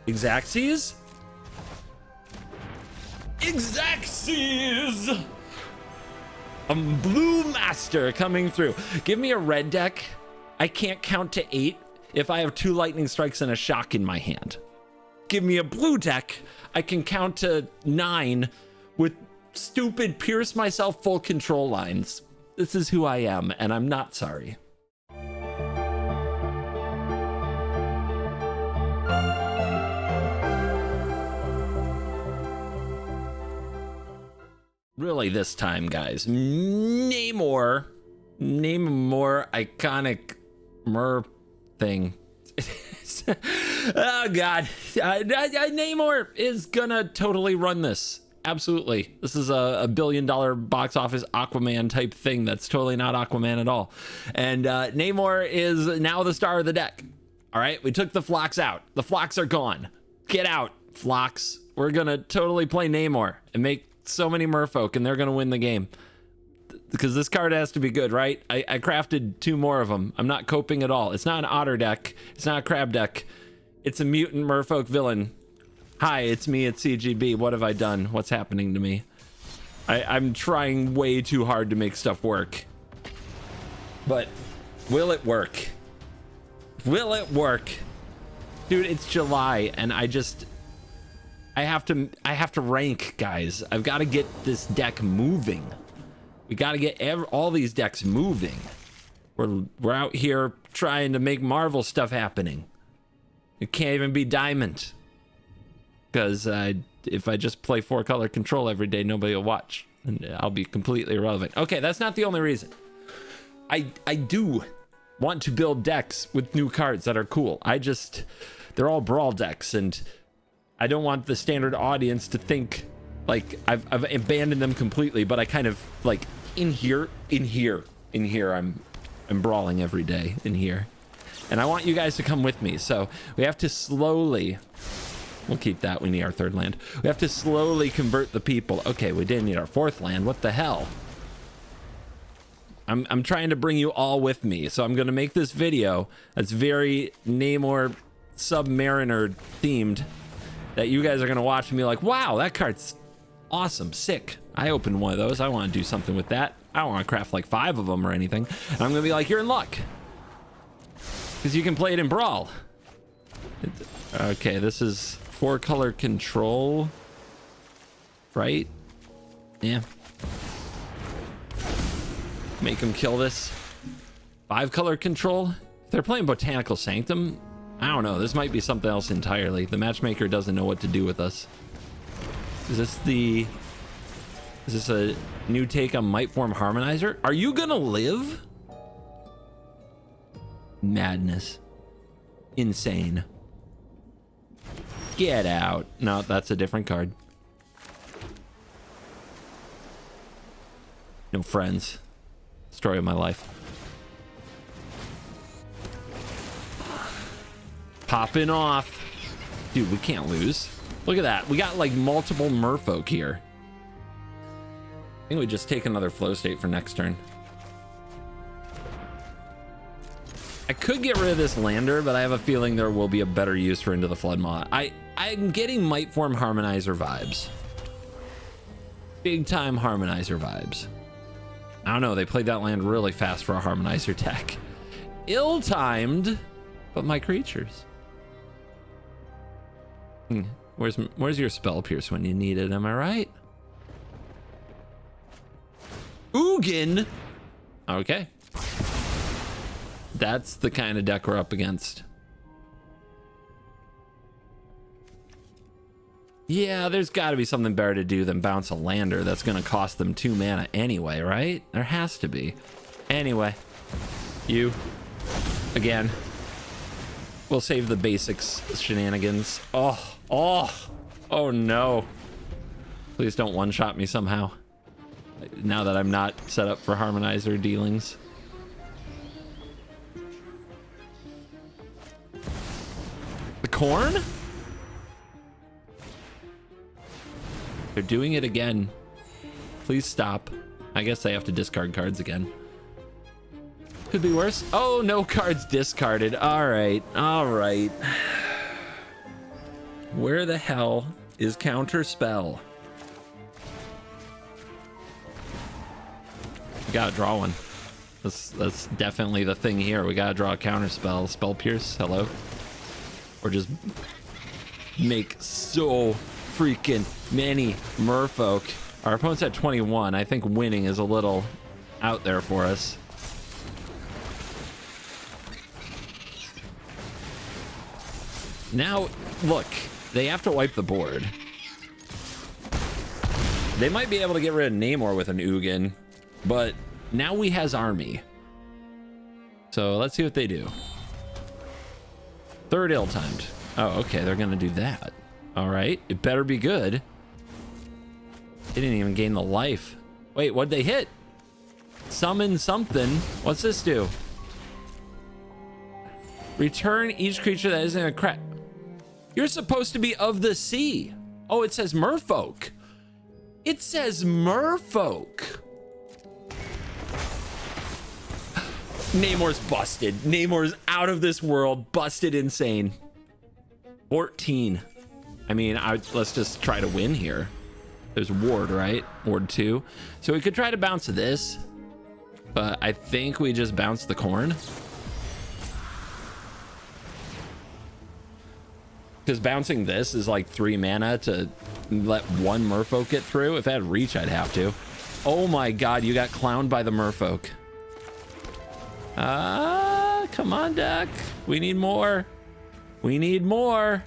Exacxies? Exacxies! A blue master coming through. Give me a red deck. I can't count to 8 if I have 2 lightning strikes and a shock in my hand. Give me a blue deck. I can count to 9 with stupid pierce myself full control lines. This is who I am, and I'm not sorry. Really this time, guys. Namor. Name a more iconic mer thing. Oh god. Namor is gonna totally run this. Absolutely. This is a $1 billion box office Aquaman type thing that's totally not Aquaman at all. And Namor is now the star of the deck. All right, we took the Phlox out. The Phlox are gone. Get out, Phlox. We're gonna totally play Namor and make so many merfolk, and they're gonna win the game. Because this card has to be good, right? I crafted 2 more of them. I'm not coping at all. It's not an otter deck. It's not a crab deck. It's a mutant merfolk villain. Hi, it's me at CGB. What have I done? What's happening to me? I'm trying way too hard to make stuff work. But will it work? Will it work? Dude, it's July and I have to rank, guys. I've got to get this deck moving. We got to get all these decks moving. We're out here trying to make Marvel stuff happening. It can't even be Diamond. Because if I just play 4-color control every day, nobody will watch. And I'll be completely irrelevant. Okay, that's not the only reason. I do want to build decks with new cards that are cool. They're all brawl decks, and I don't want the standard audience to think like I've abandoned them completely, but I kind of like in here, I'm brawling every day in here. And I want you guys to come with me. So we have to slowly, we'll keep that. We need our 3rd land. We have to slowly convert the people. Okay, we didn't need our 4th land. What the hell? I'm trying to bring you all with me. So I'm going to make this video that's very Namor Submariner themed that you guys are going to watch and be like, wow, that card's awesome, sick. I opened one of those. I want to do something with that. I don't want to craft like 5 of them or anything. And I'm going to be like, you're in luck. Because you can play it in Brawl. Okay, this is 4-color control. Right? Yeah. Make them kill this. 5-color control. If they're playing Botanical Sanctum, I don't know. This might be something else entirely. The matchmaker doesn't know what to do with us. Is this a new take on Mightform Harmonizer? Are you gonna live? Madness. Insane. Get out. No, that's a different card. No friends. Story of my life. Popping off. Dude, we can't lose. Look at that. We got like multiple merfolk here. I think we just take another flow state for next turn. I could get rid of this lander, but I have a feeling there will be a better use for Into the Flood Maw. I'm getting Mightform Harmonizer vibes. Big time Harmonizer vibes. I don't know, they played that land really fast for a Harmonizer deck. Ill-timed, but my creatures. Where's your Spell Pierce when you need it, am I right? Ugin! Okay. That's the kind of deck we're up against. Yeah, there's got to be something better to do than bounce a lander that's going to cost them 2 mana anyway, right? There has to be. Anyway, you, again, we'll save the basics shenanigans. Oh no. Please don't one-shot me somehow. Now that I'm not set up for Harmonizer dealings. The corn? They're doing it again. Please stop. I guess I have to discard cards again. Could be worse. Oh, no cards discarded. All right. All right. Where the hell is Counterspell? We gotta draw one. That's definitely the thing here. We gotta draw a Counterspell. Spell Pierce, hello. Or just make so freaking many merfolk. Our opponent's at 21. I think winning is a little out there for us. Now, look, they have to wipe the board. They might be able to get rid of Namor with an Ugin, but now he has army. So let's see what they do. Third ill-timed. Oh, okay, they're gonna do that. All right, it better be good. They didn't even gain the life. Wait, what'd they hit? Summon something. What's this do? Return each creature that isn't a crack. You're supposed to be of the sea. Oh, it says merfolk. It says merfolk. Namor's busted. Namor's out of this world. Busted insane. 14. I mean, let's just try to win here. There's Ward, right? Ward 2. So we could try to bounce this, but I think we just bounce the corn. Because bouncing this is like 3 mana to let one merfolk get through. If I had reach, I'd have to. Oh my god, you got clowned by the merfolk. Come on, deck. We need more. We need more.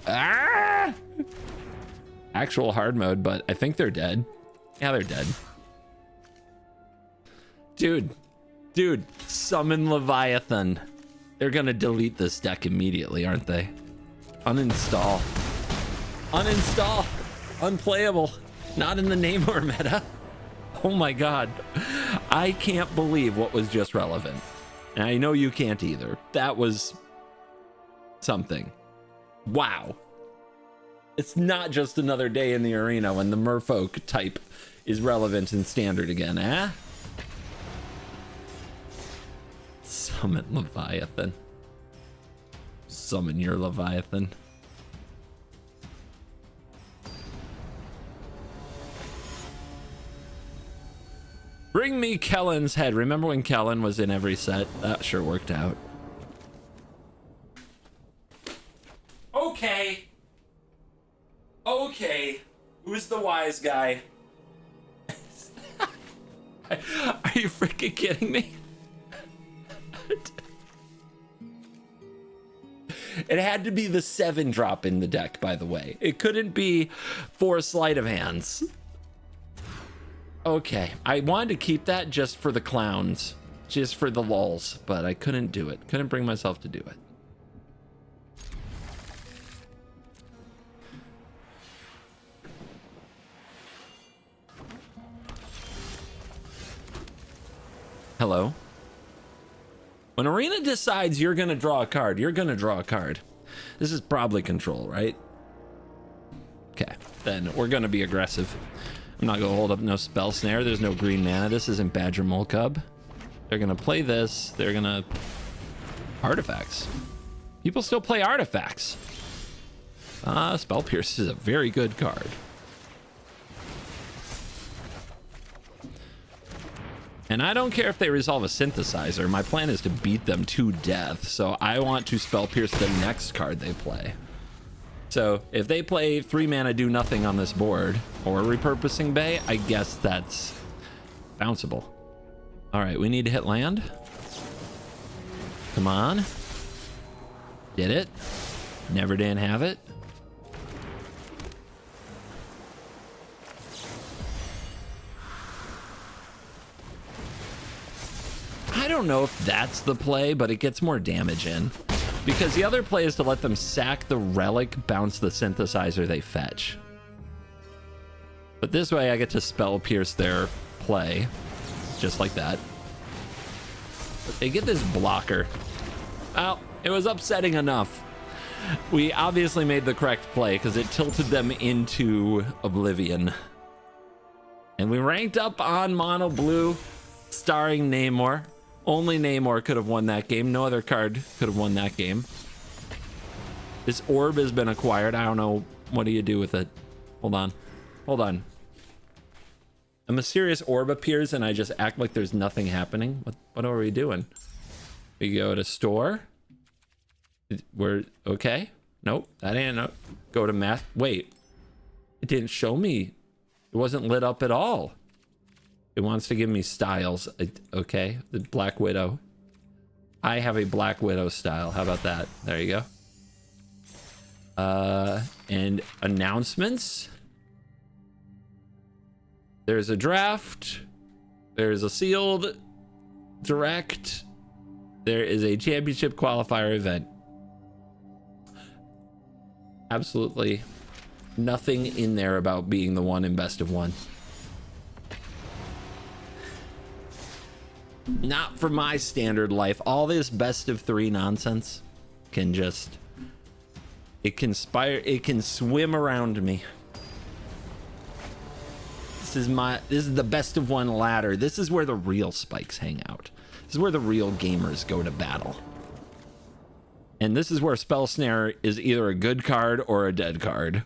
Ah! Actual hard mode, but I think they're dead. Yeah, they're dead. Dude, summon Leviathan. They're gonna delete this deck immediately, aren't they? Uninstall. Uninstall. Unplayable. Not in the Namor meta. Oh my god. I can't believe what was just relevant. And I know you can't either. That was something. Wow. It's not just another day in the arena when the merfolk type is relevant in standard again, eh? Summon Leviathan. Summon your Leviathan. Bring me Kellen's head. Remember when Kellen was in every set? That sure worked out. Okay. Okay. Who's the wise guy? Are you freaking kidding me? It had to be the 7 drop in the deck, by the way. It couldn't be 4 sleight of hands. Okay, I wanted to keep that just for the clowns, just for the lulz, but I couldn't do it. Couldn't bring myself to do it. Hello? When Arena decides you're gonna draw a card, you're gonna draw a card. This is probably control, right? Okay, then we're gonna be aggressive. I'm not gonna hold up no spell snare. There's no green mana. This isn't Badger Mole Cub. They're gonna play this. They're gonna... Artifacts. People still play artifacts. Spell Pierce is a very good card. And I don't care if they resolve a synthesizer. My plan is to beat them to death. So I want to Spell Pierce the next card they play. So if they play 3 mana do nothing on this board or Repurposing Bay, I guess that's bounceable. All right, we need to hit land. Come on. Did it. Never didn't have it. I don't know if that's the play, but it gets more damage in. Because the other play is to let them sack the relic, bounce the synthesizer they fetch. But this way I get to Spell Pierce their play, just like that. But they get this blocker. Well, it was upsetting enough. We obviously made the correct play because it tilted them into oblivion. And we ranked up on Mono Blue, starring Namor. Only Namor could have won that game. No other card could have won that game. This orb has been acquired. I don't know. What do you do with it? Hold on. Hold on. A mysterious orb appears and I just act like there's nothing happening. What are we doing? We go to store. We're okay. Nope, that ain't no. Go to math. Wait, it didn't show me. It wasn't lit up at all. It wants to give me styles. Okay, the Black Widow. I have a Black Widow style. How about that? There you go. And announcements. There's a draft. There's a sealed direct. There is a championship qualifier event. Absolutely nothing in there about being the one in best of one. Not for my standard life. All this best of three nonsense can just, it can swim around me. This is the best of one ladder. This is where the real spikes hang out. This is where the real gamers go to battle. And this is where Spell Snare is either a good card or a dead card.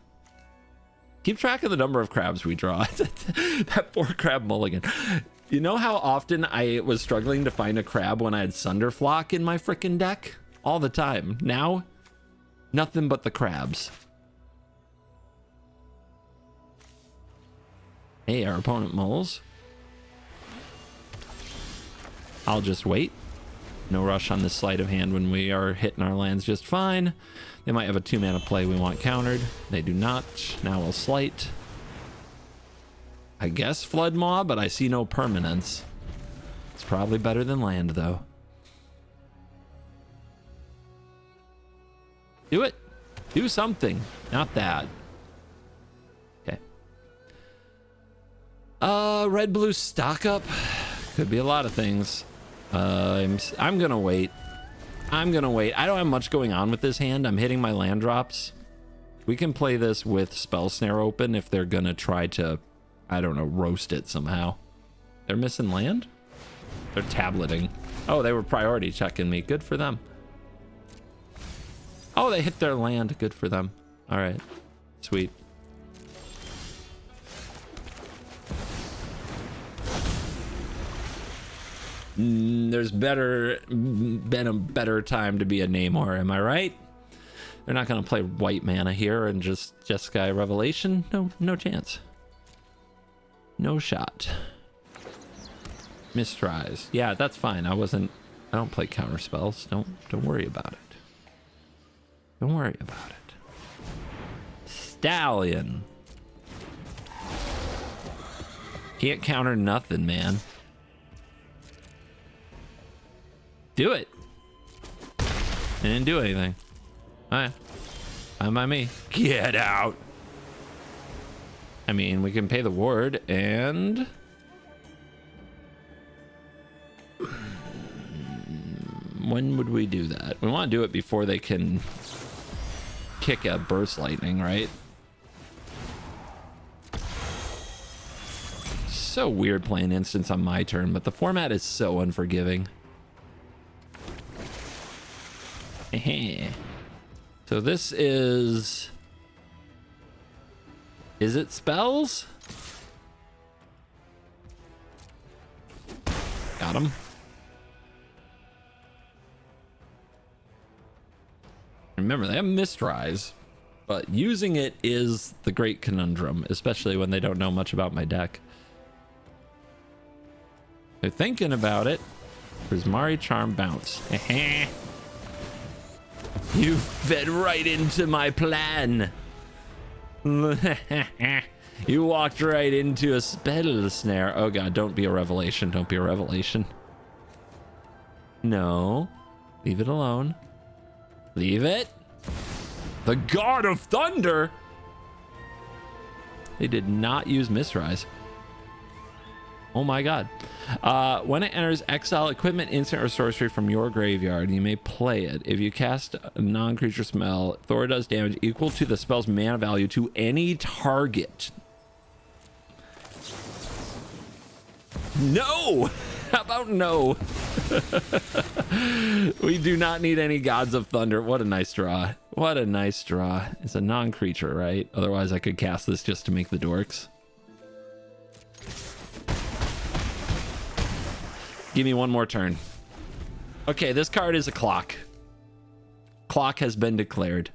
Keep track of the number of crabs we draw. That 4 crab mulligan. You know how often I was struggling to find a crab when I had Sunderflock in my frickin' deck? All the time. Now, nothing but the crabs. Hey, our opponent mulls. I'll just wait. No rush on this sleight of hand when we are hitting our lands just fine. They might have a 2-mana play we want countered. They do not. Now we'll slight. I guess Flood Maw, but I see no permanence. It's probably better than land, though. Do it. Do something. Not that. Okay. Red blue stock up. Could be a lot of things. I'm gonna wait. I don't have much going on with this hand. I'm hitting my land drops. We can play this with Spell Snare open if they're gonna try to, I don't know, roast it somehow. They're missing land? They're tableting. Oh, they were priority checking me. Good for them. Oh, they hit their land. Good for them. All right. Sweet. There's been a better time to be a Namor, am I right? They're not gonna play white mana here and just Jeskai Revelation. No chance. No shot. Mistries. Yeah, that's fine. I don't play counter spells. Don't worry about it. Don't worry about it. Stallion. Can't counter nothing, man. Do it. I didn't do anything. All right. Fine by me. Get out. I mean, we can pay the ward and... When would we do that? We want to do it before they can kick a burst lightning, right? So weird playing instance on my turn, but the format is so unforgiving. So this is it spells? Got him. Remember, they have Mistrise, but using it is the great conundrum, especially when they don't know much about my deck. They're thinking about it. Prismari Charm bounce. You fed right into my plan. You walked right into a spell snare. Oh god, don't be a revelation. Don't be a revelation. No. Leave it alone. Leave it. The God of Thunder. They did not use Mistrise. Oh my god. When it enters, exile equipment, instant, or sorcery from your graveyard. You may play it. If you cast a non-creature spell, Thor does damage equal to the spell's mana value to any target. No! How about no? We do not need any Gods of Thunder. What a nice draw. What a nice draw. It's a non-creature, right? Otherwise, I could cast this just to make the dorks. Give me one more turn. Okay, this card is a clock. Clock has been declared.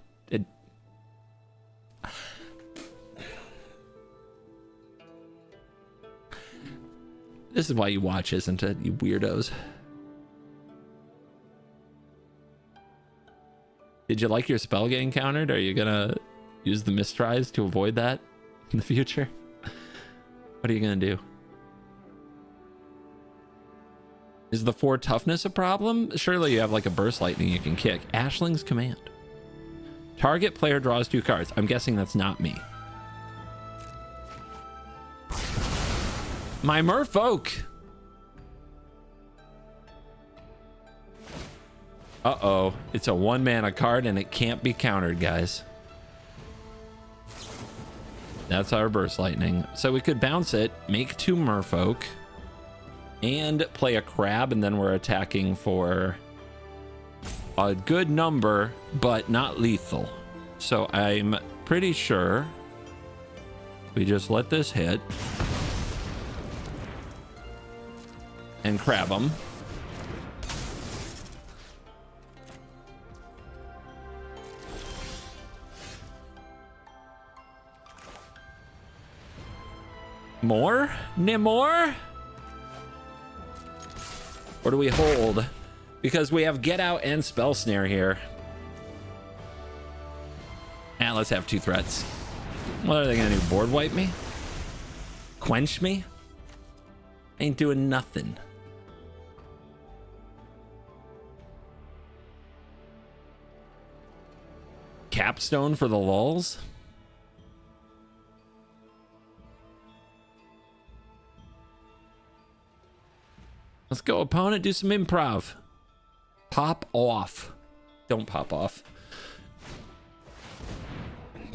This is why you watch, isn't it, you weirdos? Did you like your spell getting countered? Are you gonna use the mistries to avoid that in the future? What are you gonna do? Is the 4 toughness a problem? Surely you have like a burst lightning you can kick. Ashling's Command. Target player draws 2 cards. I'm guessing that's not me. My merfolk. Uh-oh. It's a 1-mana card and it can't be countered, guys. That's our burst lightning. So we could bounce it, make 2 merfolk, and play a crab, and then we're attacking for a good number, but not lethal. So I'm pretty sure we just let this hit and crab them. More? Namor? Or do we hold? Because we have Get Out and Spell Snare here. And let's have 2 threats. What are they gonna do? Board wipe me? Quench me? Ain't doing nothing. Capstone for the lulz? Let's go, opponent. Do some improv. Pop off. Don't pop off.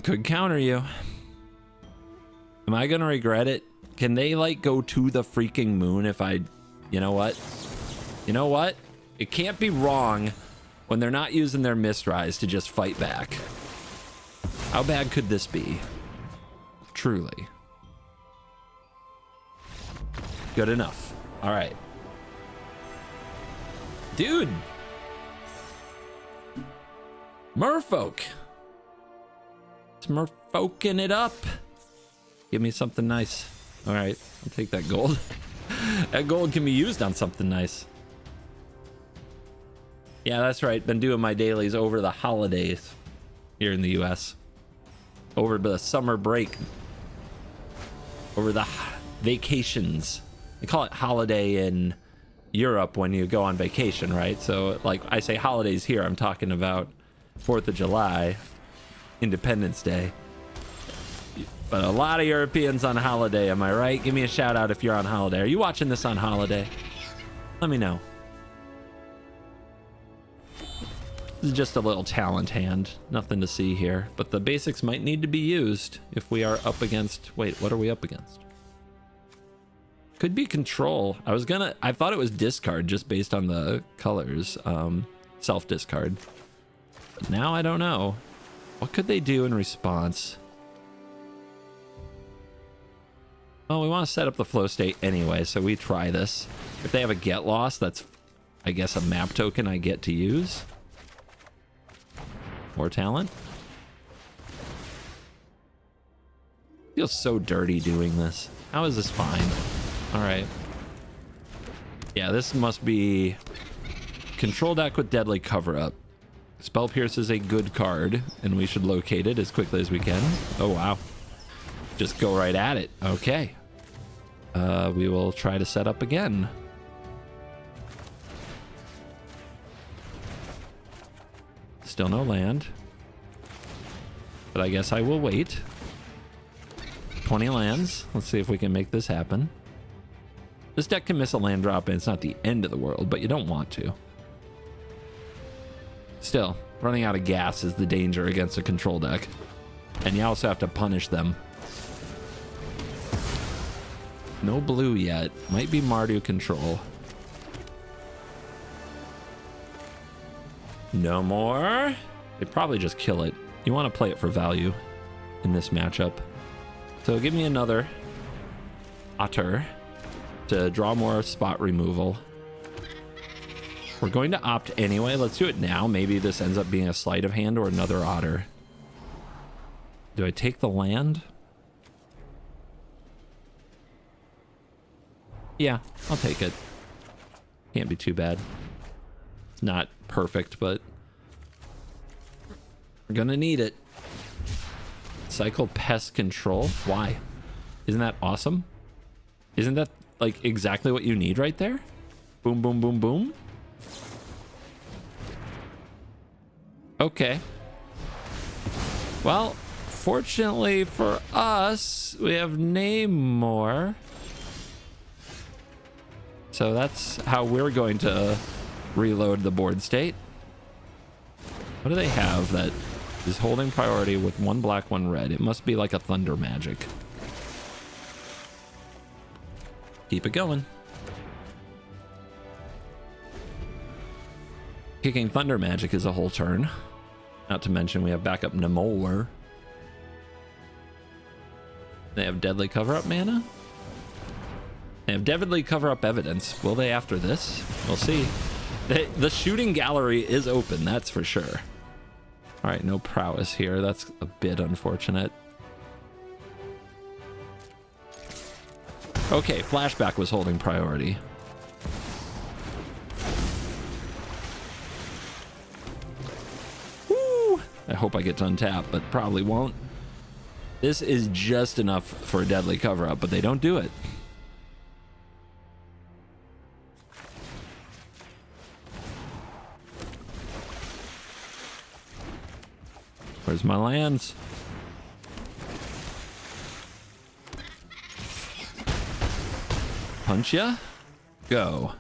Could counter you. Am I gonna regret it? Can they like go to the freaking moon if I... You know what? You know what? It can't be wrong when they're not using their mistrise to just fight back. How bad could this be? Truly. Good enough. All right. Dude. Merfolk. It's merfolking it up. Give me something nice. All right, I'll take that gold. That gold can be used on something nice. Yeah, that's right. Been doing my dailies over the holidays here in the US. Over the summer break. Over the vacations. They call it holiday in Europe when you go on vacation, right? So like I say holidays here, I'm talking about 4th of July, Independence Day. But a lot of Europeans on holiday, am I right? Give me a shout out if you're on holiday. Are you watching this on holiday? Let me know. This is just a little talent hand. Nothing to see here. But the basics might need to be used if we are up against... Wait, what are we up against? Could be control. I thought it was discard just based on the colors. Self-discard. But now I don't know. What could they do in response? Well, we want to set up the flow state anyway, so we try this. If they have a get lost, that's, I guess, a map token I get to use. More talent. Feels so dirty doing this. How is this fine? All right. Yeah, this must be control deck with Deadly Cover-Up. Spell Pierce is a good card, and we should locate it as quickly as we can. Oh, wow. Just go right at it. Okay. We will try to set up again. Still no land. But I guess I will wait. 20 lands. Let's see if we can make this happen. This deck can miss a land drop, and it's not the end of the world, but you don't want to. Still, running out of gas is the danger against a control deck. And you also have to punish them. No blue yet. Might be Mardu control. No more. They'd probably just kill it. You want to play it for value in this matchup. So give me another otter to draw more spot removal. We're going to opt anyway. Let's do it now. Maybe this ends up being a sleight of hand or another otter. Do I take the land? Yeah, I'll take it. Can't be too bad. It's not perfect, but we're gonna need it. Cycle pest control. Why? Isn't that awesome? Isn't that like exactly what you need right there? Boom, boom, boom, boom. Okay. Well, fortunately for us, we have Namor. So that's how we're going to reload the board state. What do they have that is holding priority with one black, one red? It must be like a thunder magic. Keep it going. Kicking thunder magic is a whole turn. Not to mention we have backup Namor. They have deadly cover-up mana. They have deadly cover-up evidence. Will they after this? We'll see. The shooting gallery is open, that's for sure. All right, no prowess here. That's a bit unfortunate. Okay, flashback was holding priority. Woo! I hope I get to untap, but probably won't. This is just enough for a deadly cover-up, but they don't do it. Where's my lands? Punch ya? Go.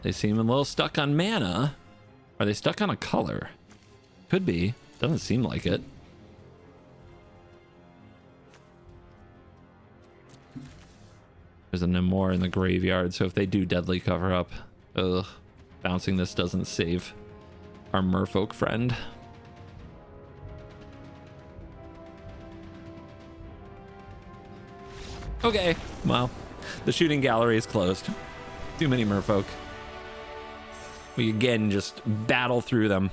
They seem a little stuck on mana. Are they stuck on a color? Could be. Doesn't seem like it. There's a Namor in the graveyard, so if they do deadly cover up, ugh, bouncing this doesn't save our merfolk friend. Okay, well, the shooting gallery is closed. Too many merfolk. We again just battle through them.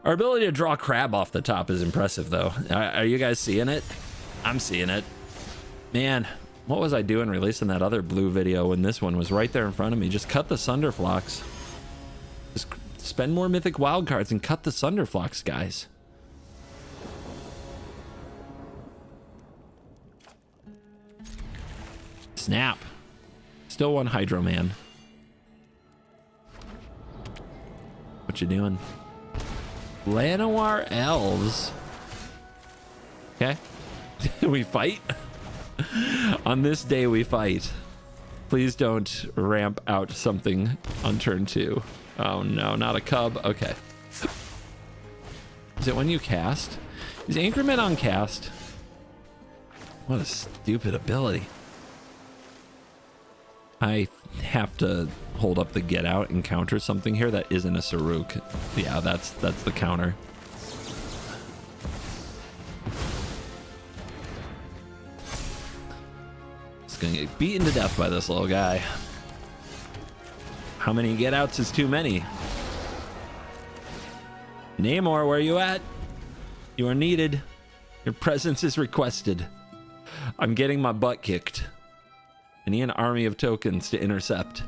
Our ability to draw crab off the top is impressive, though. Are you guys seeing it? I'm seeing it. Man, what was I doing releasing that other blue video when this one was right there in front of me? Just cut the Sunderflocks. Just spend more mythic wildcards and cut the Sunderflocks, guys. Snap. Still one Hydro Man. What you doing? Llanowar Elves. Okay. We fight. On this day we fight. Please don't ramp out something on turn 2. Oh no, not a cub. Okay. Is it when you cast? Is Increment on cast? What a stupid ability. I have to hold up the get out and counter something here that isn't a Saruk. Yeah, that's the counter. It's gonna get beaten to death by this little guy. How many get outs is too many? Namor, where you at? You are needed. Your presence is requested. I'm getting my butt kicked. I need an army of tokens to intercept.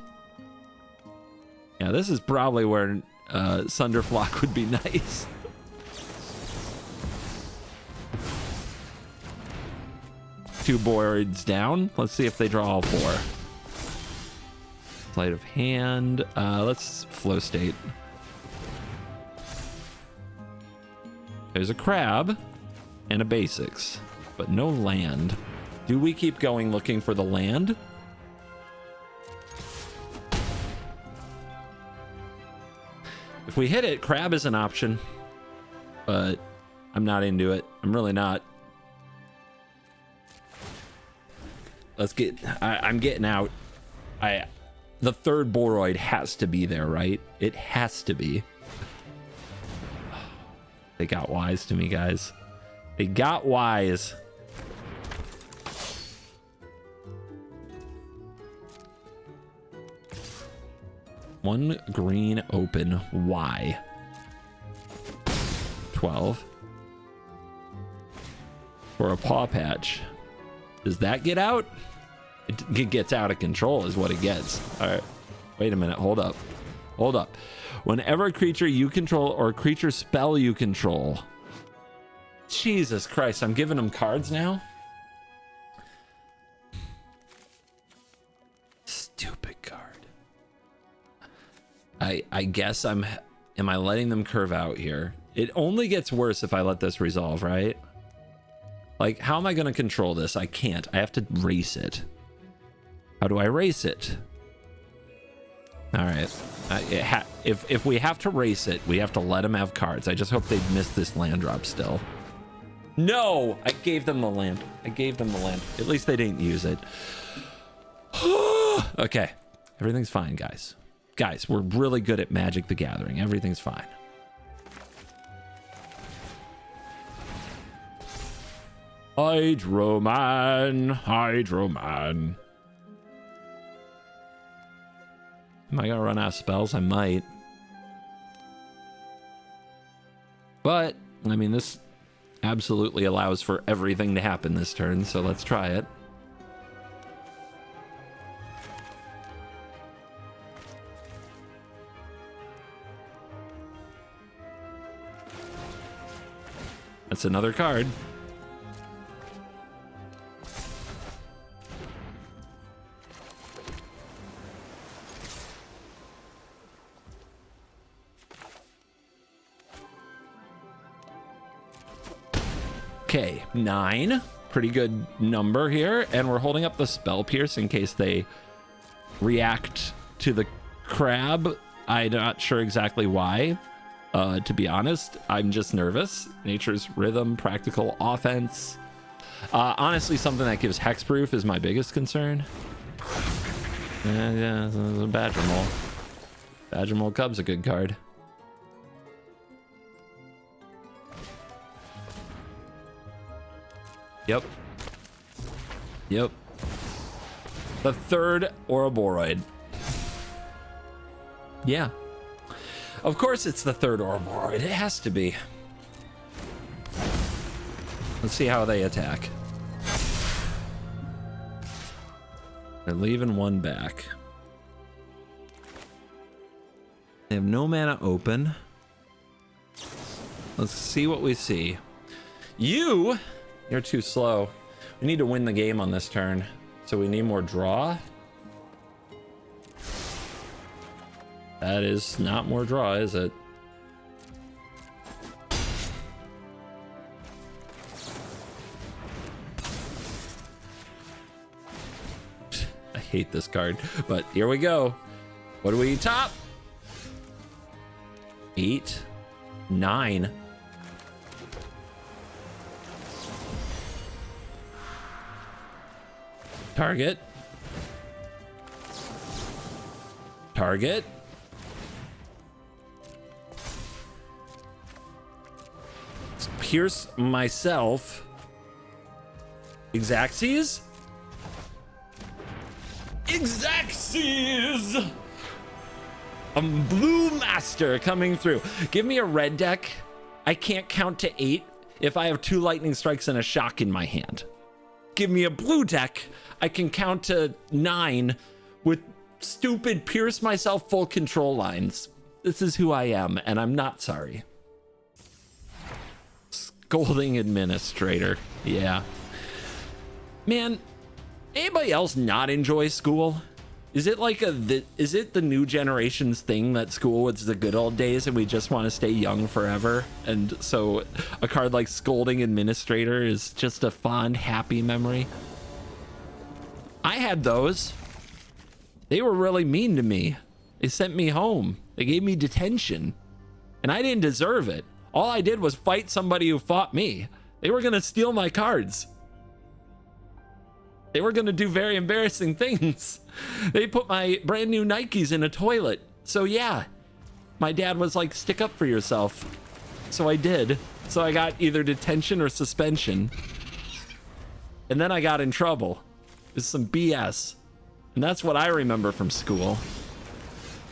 Yeah, this is probably where Sunderflock would be nice. Two boards down. Let's see if they draw all 4. Sleight of hand. Let's flow state. There's a crab and a basics, but no land. Do we keep going looking for the land? If we hit it, crab is an option, but I'm not into it. I'm really not. I'm getting out. The third Boroid has to be there, right? It has to be. They got wise to me, guys. They got wise. One green open. Why? 12. For a paw patch. Does that get out? It gets out of control is what it gets. All right. Wait a minute. Hold up. Hold up. Whenever a creature you control or a creature spell you control. Jesus Christ. I'm giving them cards now. Stupid card. I guess am I letting them curve out here? It only gets worse if I let this resolve, right? Like, how am I going to control this? I can't. I have to race it. How do I race it? All right. If we have to race it, we have to let them have cards. I just hope they miss this land drop still. No! I gave them the land. I gave them the land. At least they didn't use it. Okay. Everything's fine, guys. Guys, we're really good at Magic the Gathering. Everything's fine. Hydroman. Hydroman. Am I gonna run out of spells? I might. But, I mean, this absolutely allows for everything to happen this turn, so let's try it. That's another card. Okay, 9. Pretty good number here. And we're holding up the Spell Pierce in case they react to the crab. I'm not sure exactly why. To be honest, I'm just nervous. Nature's Rhythm, practical offense. Honestly, something that gives hexproof is my biggest concern. Yeah, Badger Mole. Badger Mole Cub's a good card. Yep. Yep. The third Ouroboros. Yeah. Of course it's the third Ouroboros. It has to be. Let's see how they attack. They're leaving one back. They have no mana open. Let's see what we see. You're too slow. We need to win the game on this turn. So we need more draw. That is not more draw, is it? I hate this card, but here we go. What do we top? 8, 9. Target. Target. Let's pierce myself. Exacxies? Exacxies! A blue master coming through. Give me a red deck. I can't count to 8 if I have 2 lightning strikes and a shock in my hand. Give me a blue deck. I can count to 9 with stupid pierce myself full control lines. This is who I am, and I'm not sorry. Scolding administrator. Yeah. Man, anybody else not enjoy school? Is it like is it the new generation's thing that school was the good old days and we just want to stay young forever? And so a card like Scolding Administrator is just a fond, happy memory. I had those. They were really mean to me. They sent me home. They gave me detention. And I didn't deserve it. All I did was fight somebody who fought me. They were going to steal my cards. They were going to do very embarrassing things. They put my brand new Nikes in a toilet. So yeah, my dad was like, stick up for yourself. So I did. So I got either detention or suspension. And then I got in trouble. It's some BS. And that's what I remember from school.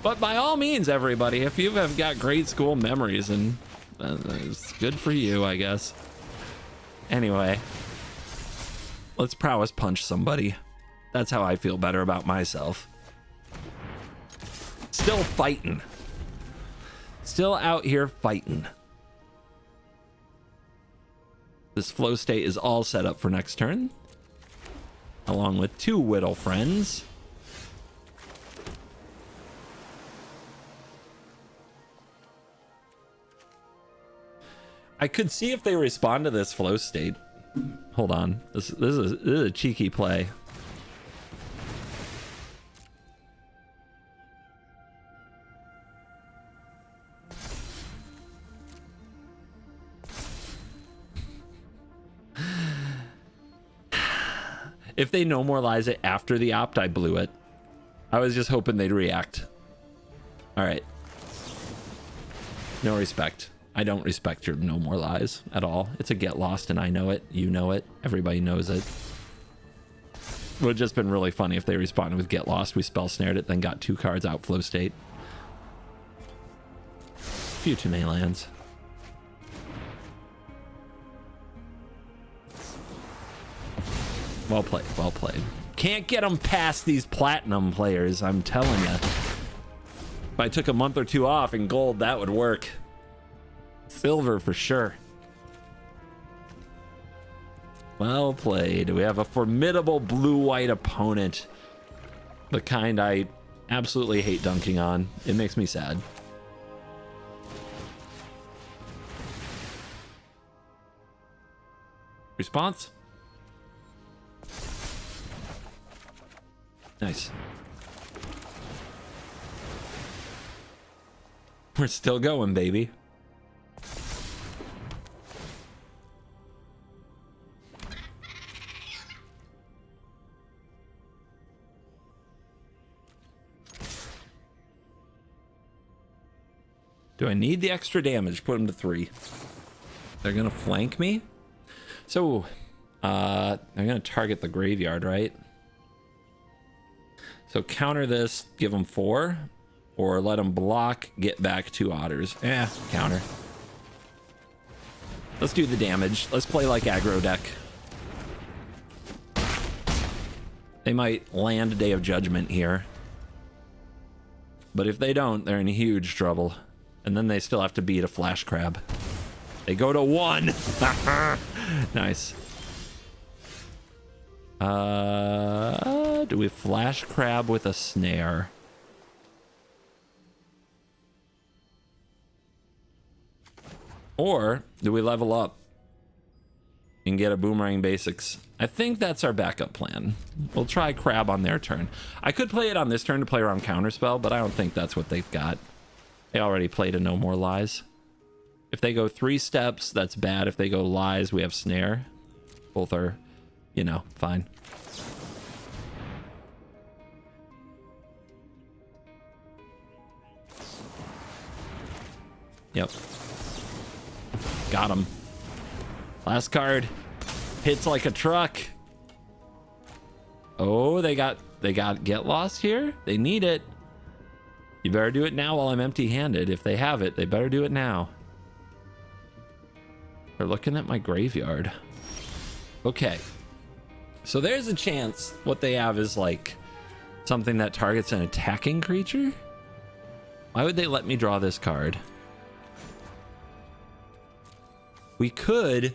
But by all means, everybody, if you have got great school memories, and it's good for you, I guess. Anyway, let's prowess punch somebody. That's how I feel better about myself. Still fighting. Still out here fighting. This flow state is all set up for next turn, along with 2 Whittle friends. I could see if they respond to this flow state. Hold on. This is a cheeky play. If they no more lies it after the opt, I blew it. I was just hoping they'd react. All right. No respect. I don't respect your no more lies at all. It's a get lost, and I know it. You know it. Everybody knows it. It would have just been really funny if they responded with get lost. We spell snared it, then got 2 cards out flow state. Few too many lands. Well played, well played. Can't get them past these platinum players, I'm telling you. If I took a month or 2 off in gold, that would work. Silver for sure. Well played. We have a formidable blue-white opponent. The kind I absolutely hate dunking on. It makes me sad. Response? Nice. We're still going, baby. Do I need the extra damage? Put him to 3. They're gonna flank me. So, they're gonna target the graveyard, right? So counter this, give them 4, or let them block, get back 2 otters. Counter. Let's do the damage. Let's play like aggro deck. They might land Day of Judgment here. But if they don't, they're in huge trouble. And then they still have to beat a flash crab. They go to 1. Nice. Do we flash crab with a snare? Or do we level up and get a boomerang basics? I think that's our backup plan. We'll try crab on their turn. I could play it on this turn to play around counterspell, but I don't think that's what they've got. They already played a no more lies. If they go 3 steps, that's bad. If they go lies, we have snare. Both are, you know, fine. Yep. Got him. Last card. Hits like a truck. Oh, they got get lost here. They need it. You better do it now while I'm empty-handed. If they have it, they better do it now. They're looking at my graveyard. Okay. So there's a chance what they have is like something that targets an attacking creature. Why would they let me draw this card? We could,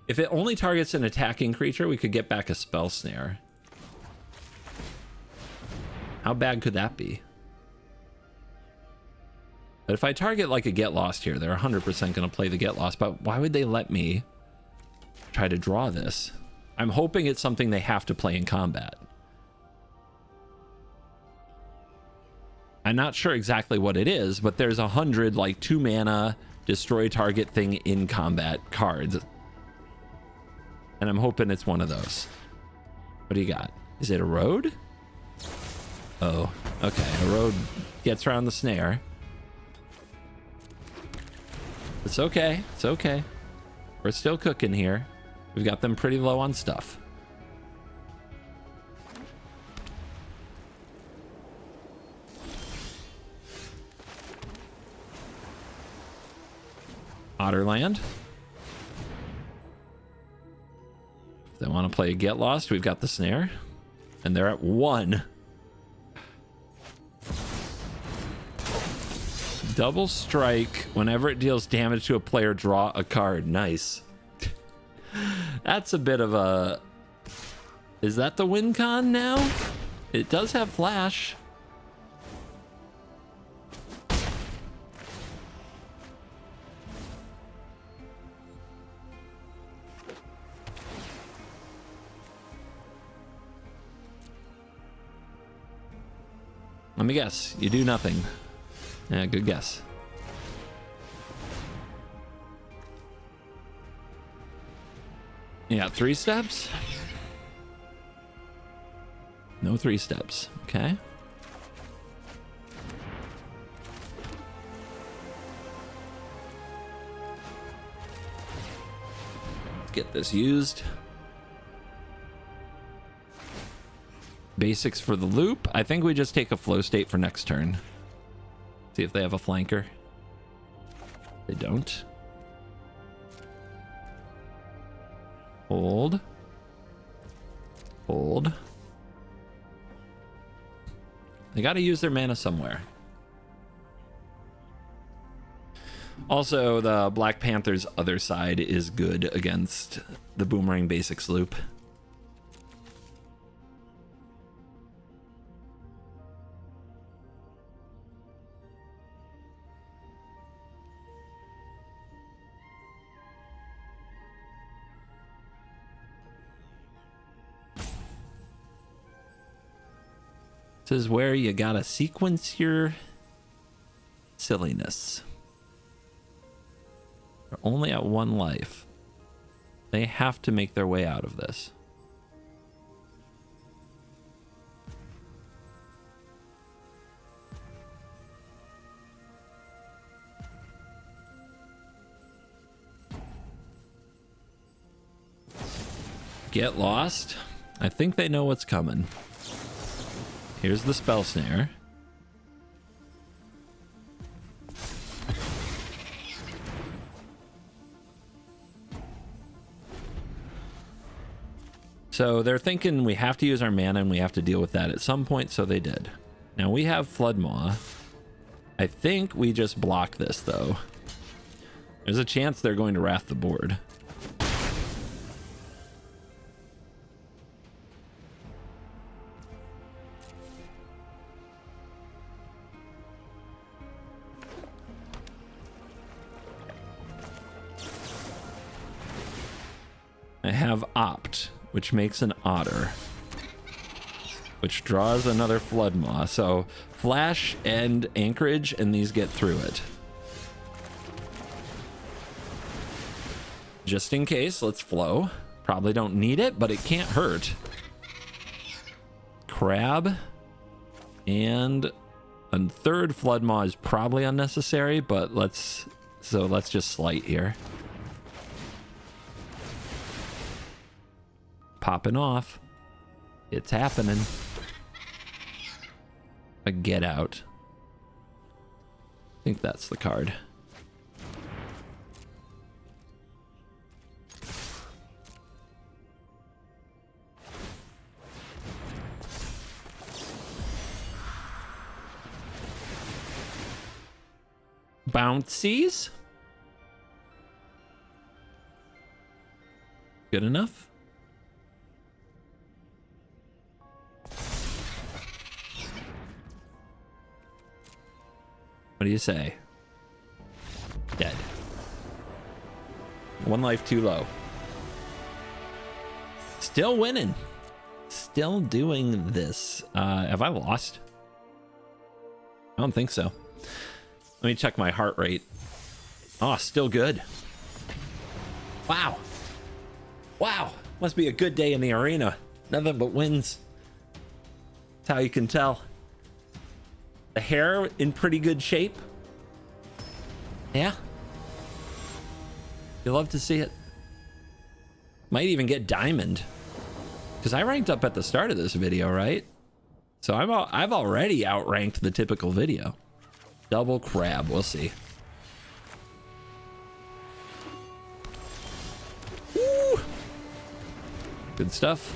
if it only targets an attacking creature, we could get back a spell snare. How bad could that be? But if I target like a get lost here, they're 100% going to play the get lost. But why would they let me try to draw this? I'm hoping it's something they have to play in combat. I'm not sure exactly what it is, but there's 100 like 2 mana destroy target thing in combat cards. And I'm hoping it's one of those. What do you got? Is it a road? Oh, okay. A road gets around the snare. It's okay. It's okay. We're still cooking here. We've got them pretty low on stuff. Otterland. If they want to play Get Lost, we've got the snare. And they're at 1. Double strike. Whenever it deals damage to a player, draw a card. Nice. That's a bit of a... Is that the win con now? It does have flash. Let me guess. You do nothing. Yeah, good guess. Yeah, 3 steps? No 3 steps. Okay. Let's get this used. Basics for the loop. I think we just take a flow state for next turn. See if they have a flanker. They don't. Hold. Hold. They got to use their mana somewhere. Also, the Black Panther's other side is good against the Boomerang Basics loop. This is where you gotta sequence your silliness. They're only at 1 life. They have to make their way out of this. Get lost. I think they know what's coming. Here's the spell snare. So they're thinking we have to use our mana and we have to deal with that at some point, so they did. Now we have Floodmaw. I think we just block this, though. There's a chance they're going to wrath the board. I have Opt, which makes an Otter, which draws another Floodmaw. So Flash and Anchorage, and these get through it. Just in case, let's flow. Probably don't need it, but it can't hurt. Crab. And a 3rd Floodmaw is probably unnecessary, but let's just slight here. Popping off. It's happening. A Get Out. I think that's the card. Bouncies. Good enough. What do you say? Dead. 1 life too low. Still winning. Still doing this. Have I lost? I don't think so. Let me check my heart rate. Oh, still good. Wow. Wow. Must be a good day in the arena. Nothing but wins. That's how you can tell. The hair in pretty good shape. Yeah. You love to see it. Might even get diamond. Because I ranked up at the start of this video, right? So I've already outranked the typical video. Double crab, we'll see. Woo! Good stuff.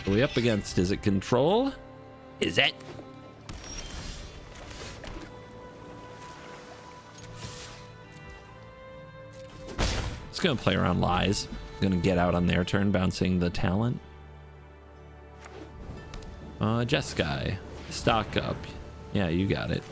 What are we up against? Is it control? Is it? Just gonna play around lies. Gonna get out on their turn, bouncing the talent. Jeskai, stock up. Yeah, you got it.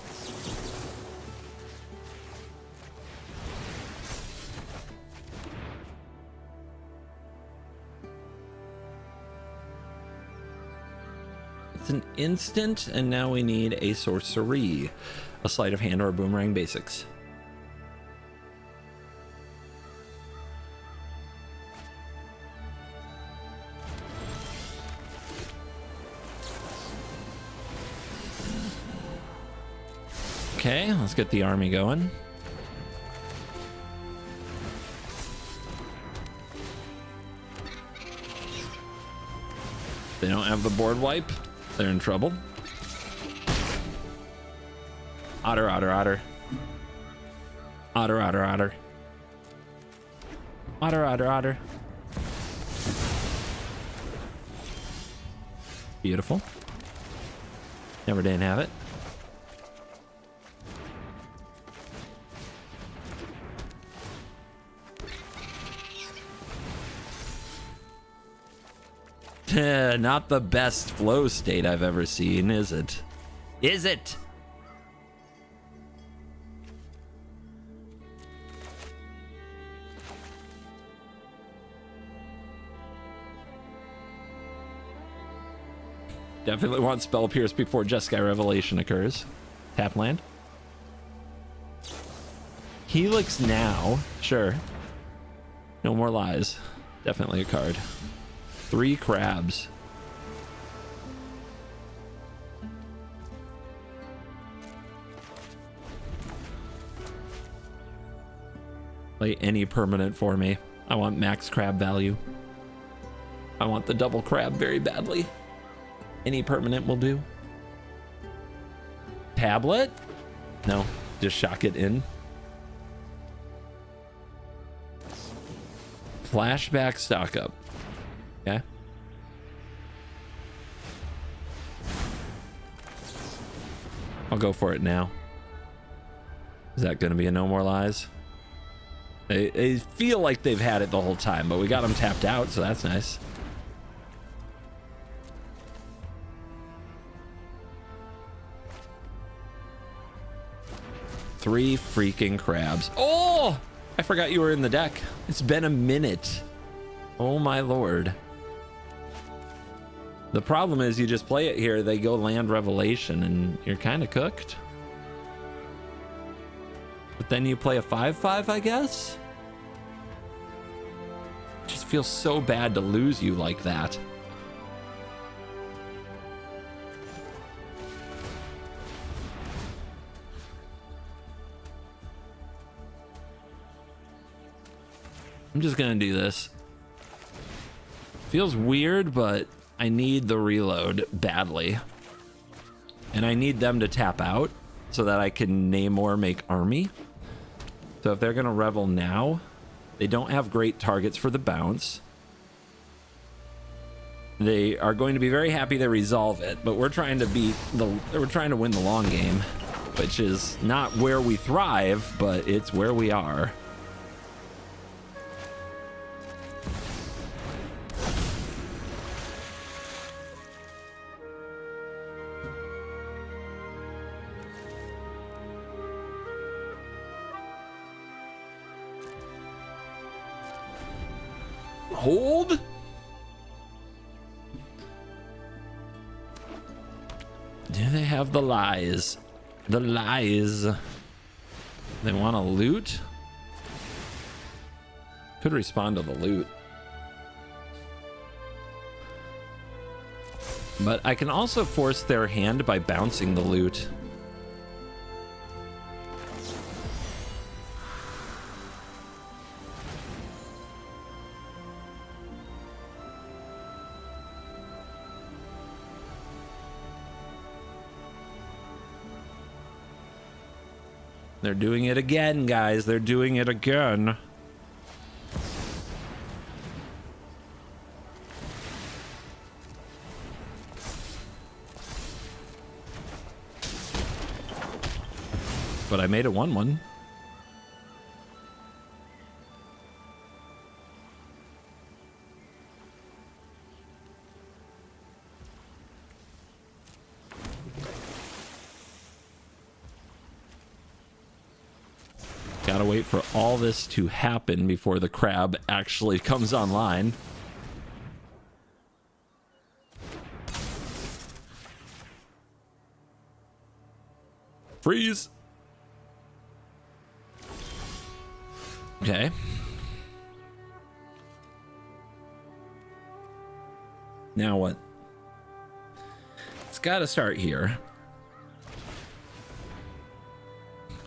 It's an instant, and now we need a sorcery, a sleight of hand or a boomerang basics. Okay, let's get the army going. They don't have the board wipe. They're in trouble. Otter, otter, otter. Otter, otter, otter. Otter, otter, otter. Beautiful. Never didn't have it. Not the best flow state I've ever seen, is it? Is it? Definitely want Spell Pierce before Jeskai Revelation occurs. Tap land. Helix now. Sure. No more lies. Definitely a card. 3 crabs. Play any permanent for me. I want max crab value. I want the double crab very badly. Any permanent will do. Tablet? No, just shock it in. Flashback stock up. Okay. I'll go for it now. Is that going to be a no more lies? I feel like they've had it the whole time, but we got them tapped out, so that's nice. Three freaking crabs. Oh! I forgot you were in the deck. It's been a minute. Oh my lord. The problem is you just play it here, they go land Revelation, and you're kind of cooked. But then you play a 5/5, I guess? It just feels so bad to lose you like that. I'm just gonna do this. Feels weird, but I need the reload badly. And I need them to tap out so that I can Namor make army. So if they're gonna revel now, they don't have great targets for the bounce. They are going to be very happy they resolve it, but we're trying to win the long game, which is not where we thrive, but it's where we are. Hold. Do they have the lies? The lies. They want to loot? Could respond to the loot. But I can also force their hand by bouncing the loot. They're doing it again, guys. They're doing it again. But I made it 1-1. Gotta wait for all this to happen before the crab actually comes online. Freeze! Okay. Now what? It's gotta start here.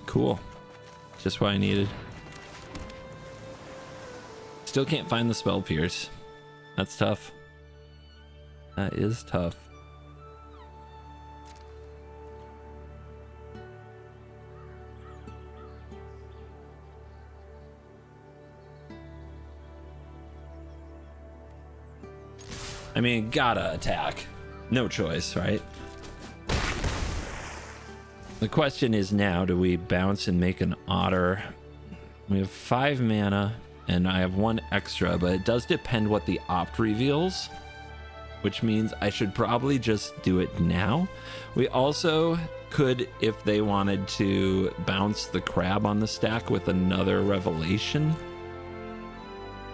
Cool. Just what I needed. Still can't find the spell pierce. That's tough. That is tough. I mean, gotta attack. No choice, right? The question is now, do we bounce and make an otter? We have 5 mana, and I have 1 extra, but it does depend what the opt reveals, which means I should probably just do it now. We also could, if they wanted to, bounce the crab on the stack with another revelation.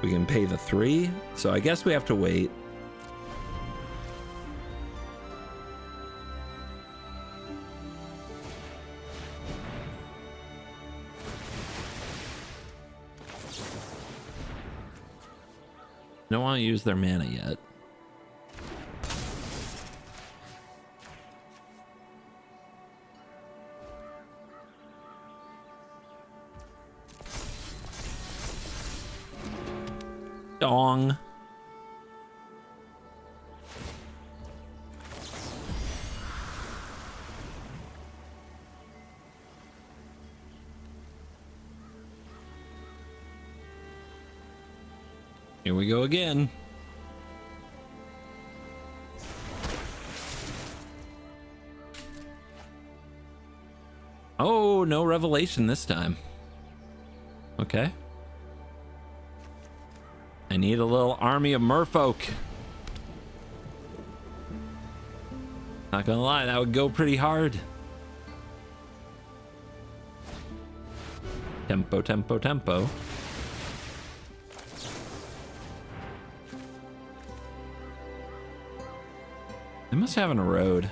We can pay the 3, so I guess we have to wait. Don't want to use their mana yet. Dong. Here we go again. Oh, no revelation this time. Okay. I need a little army of merfolk. Not gonna lie, that would go pretty hard. Tempo, tempo, tempo. They must have a road.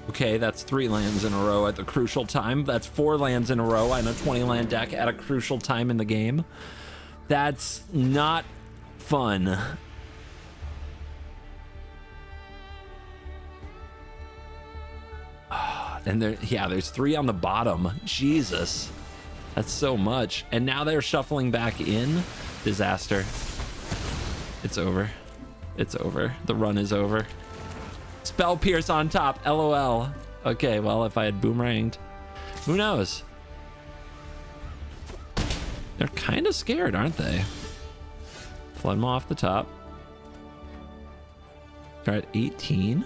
Okay, that's 3 lands in a row at the crucial time. That's 4 lands in a row on a 20 land deck at a crucial time in the game. That's not fun. And there, yeah, there's 3 on the bottom. Jesus, that's so much. And now they're shuffling back in. Disaster. It's over. It's over. The run is over. Spell pierce on top. LOL. Okay, well, if I had boomeranged, who knows? They're kind of scared, aren't they? Flood them off the top. They're at 18.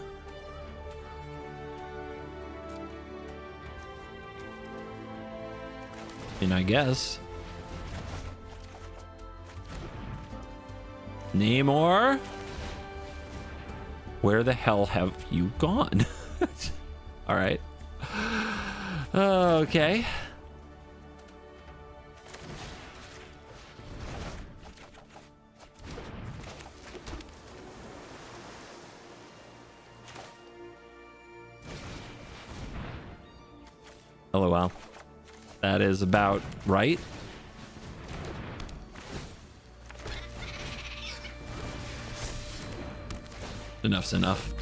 I mean, I guess. Namor? Where the hell have you gone? All right. Okay. LOL. That is about right. Enough's enough.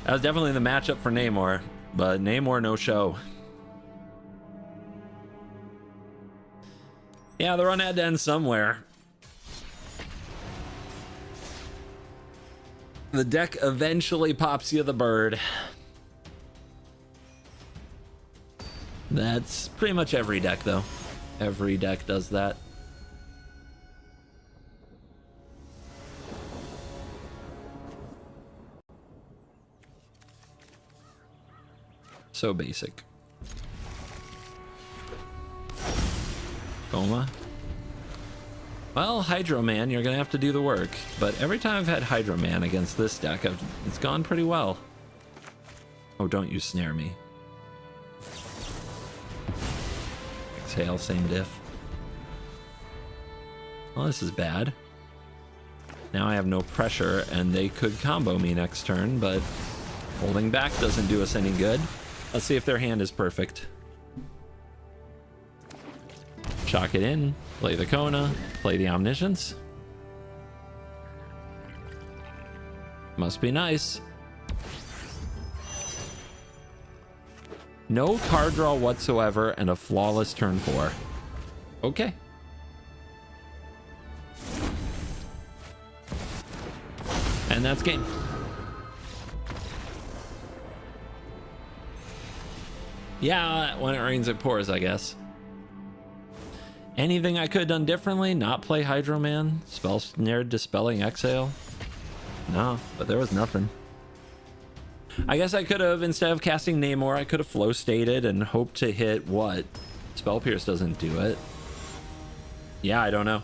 That was definitely the matchup for Namor, but Namor no show. Yeah, the run had to end somewhere. The deck eventually pops you the bird. That's pretty much every deck, though. Every deck does that. So basic. Coma. Well, Hydro Man, you're gonna have to do the work. But every time I've had Hydro Man against this deck, it's gone pretty well. Oh, don't you snare me. Exhale, same diff. Well, this is bad. Now I have no pressure, and they could combo me next turn, but holding back doesn't do us any good. Let's see if their hand is perfect. Shock it in, play the Kona, play the Omniscience. Must be nice. No card draw whatsoever and a flawless turn 4. Okay. And that's game. Yeah, when it rains, it pours, I guess. Anything I could have done differently? Not play Hydro Man? Spell snared Dispelling Exhale? No, but there was nothing. I guess I could have, instead of casting Namor, I could have flow stated and hoped to hit what? Spell Pierce doesn't do it. Yeah, I don't know.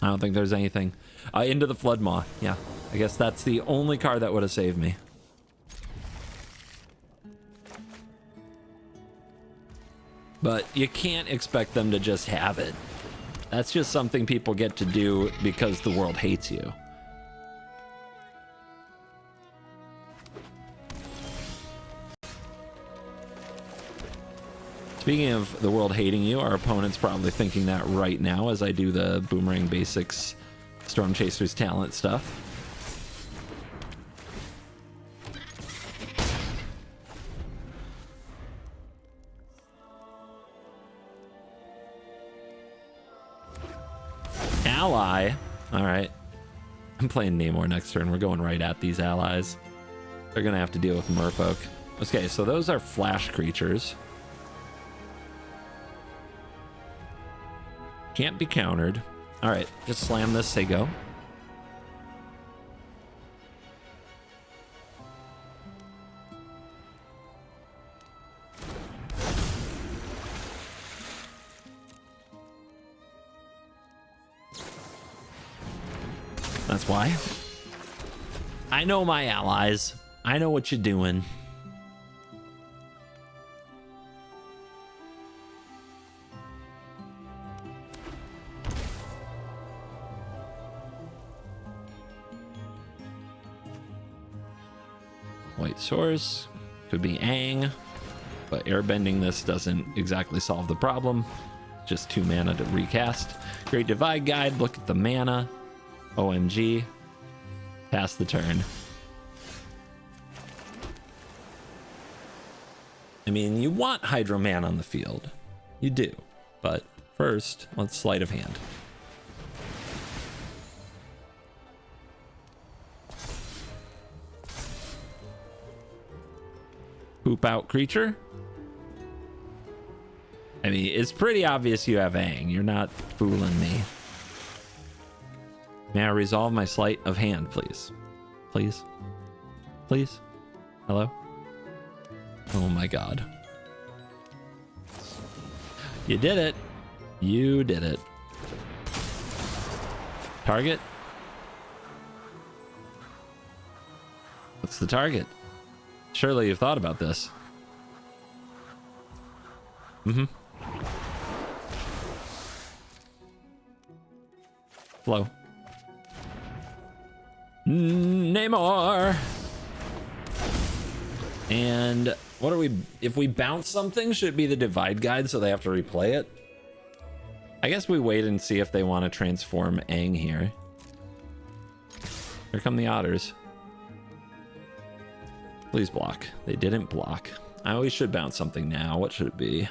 I don't think there's anything. Into the Flood Maw. Yeah, I guess that's the only card that would have saved me. But you can't expect them to just have it. That's just something people get to do because the world hates you. Speaking of the world hating you, our opponent's probably thinking that right now as I do the Boomerang Basics Storm Chasers talent stuff. Ally. All right. I'm playing Namor next turn. We're going right at these allies. They're going to have to deal with Merfolk. Okay, so those are flash creatures. Can't be countered. All right, just slam this, say go. That's why. I know my allies. I know what you're doing. White Source. Could be Aang. But airbending this doesn't exactly solve the problem. Just 2 mana to recast. Great Divide Guide. Look at the mana. OMG. Pass the turn. I mean, you want Hydro Man on the field. You do. But first, let's sleight of hand. Poop out creature. I mean, it's pretty obvious you have Aang. You're not fooling me. May I resolve my sleight of hand, please? Please? Please? Hello? Oh my god. You did it. You did it. Target? What's the target? Surely you've thought about this. Mm-hmm. Flow. Namor. And what are we, if we bounce something, should it be the Divide Guide so they have to replay it? I guess we wait and see if they want to transform Aang here. Here come the otters. Please block. They didn't block. I always should bounce something now. What should it be?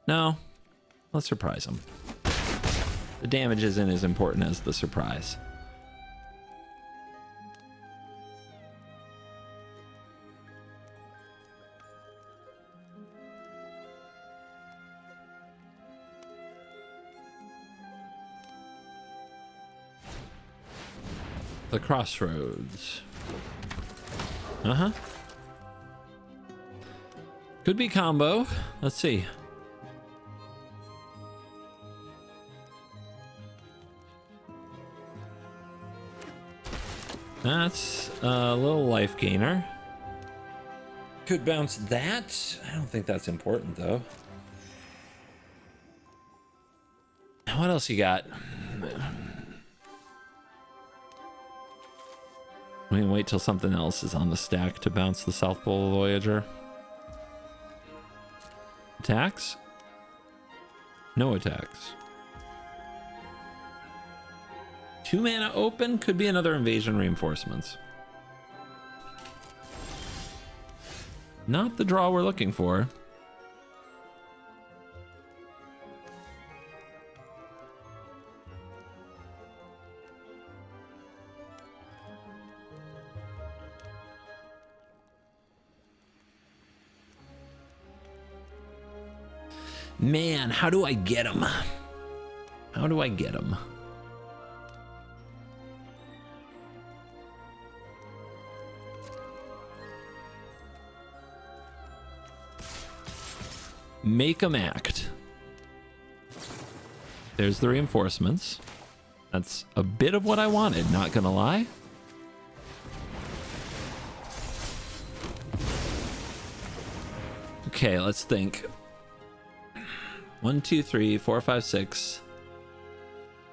No. Let's surprise them. The damage isn't as important as the surprise. The crossroads. Uh-huh. Could be combo. Let's see. That's a little life gainer. Could bounce that. I don't think that's important, though. What else you got? We can wait till something else is on the stack to bounce the South Pole Voyager. Attacks? No attacks. 2 mana open, could be another invasion reinforcements. Not the draw we're looking for. Man, how do I get him? How do I get him? Make him act. There's the reinforcements. That's a bit of what I wanted, not gonna lie. Okay, let's think. 1, 2, 3, 4, 5, 6,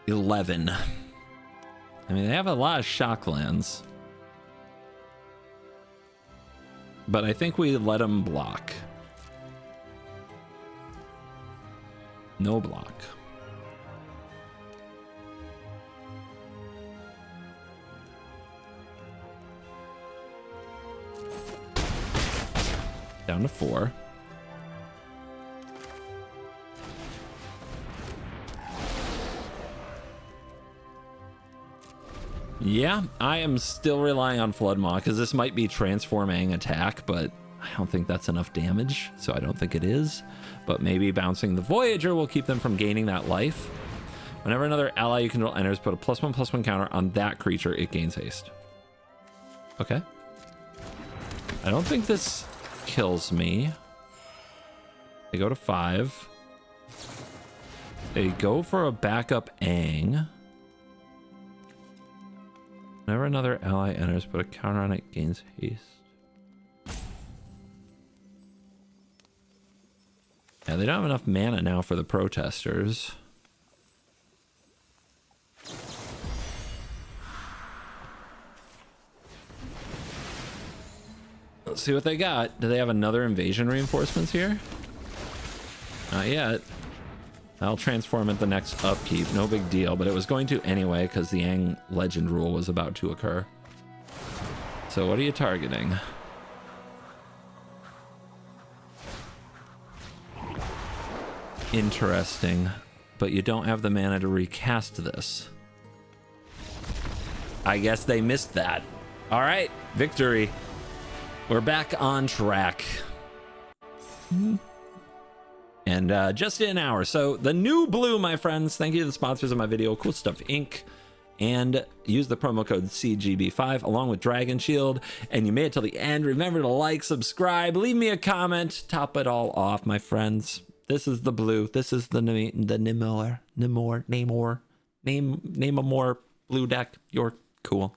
11. I mean, they have a lot of shock lands. But I think we let them block. No block. Down to 4. Yeah, I am still relying on Flood Maw because this might be transforming attack, but I don't think that's enough damage, so I don't think it is. But maybe bouncing the Voyager will keep them from gaining that life. Whenever another ally you control enters, put a +1/+1 counter on that creature, it gains haste. Okay. I don't think this kills me. They go to 5. They go for a backup Aang. Whenever another ally enters, put a counter on it, gains haste. Yeah, they don't have enough mana now for the protesters. Let's see what they got. Do they have another invasion reinforcements here? Not yet. I'll transform at the next upkeep. No big deal, but it was going to anyway because the Aang legend rule was about to occur. So what are you targeting? Interesting, but you don't have the mana to recast this. I guess they missed that. All right, victory. We're back on track. And just in an hour. So the new blue, my friends, thank you to the sponsors of my video, Cool Stuff Inc. And use the promo code CGB5 along with Dragon Shield. And you made it till the end. Remember to like, subscribe, leave me a comment, top it all off, my friends. This is the blue. This is the Namor. Name a more blue deck. You're cool.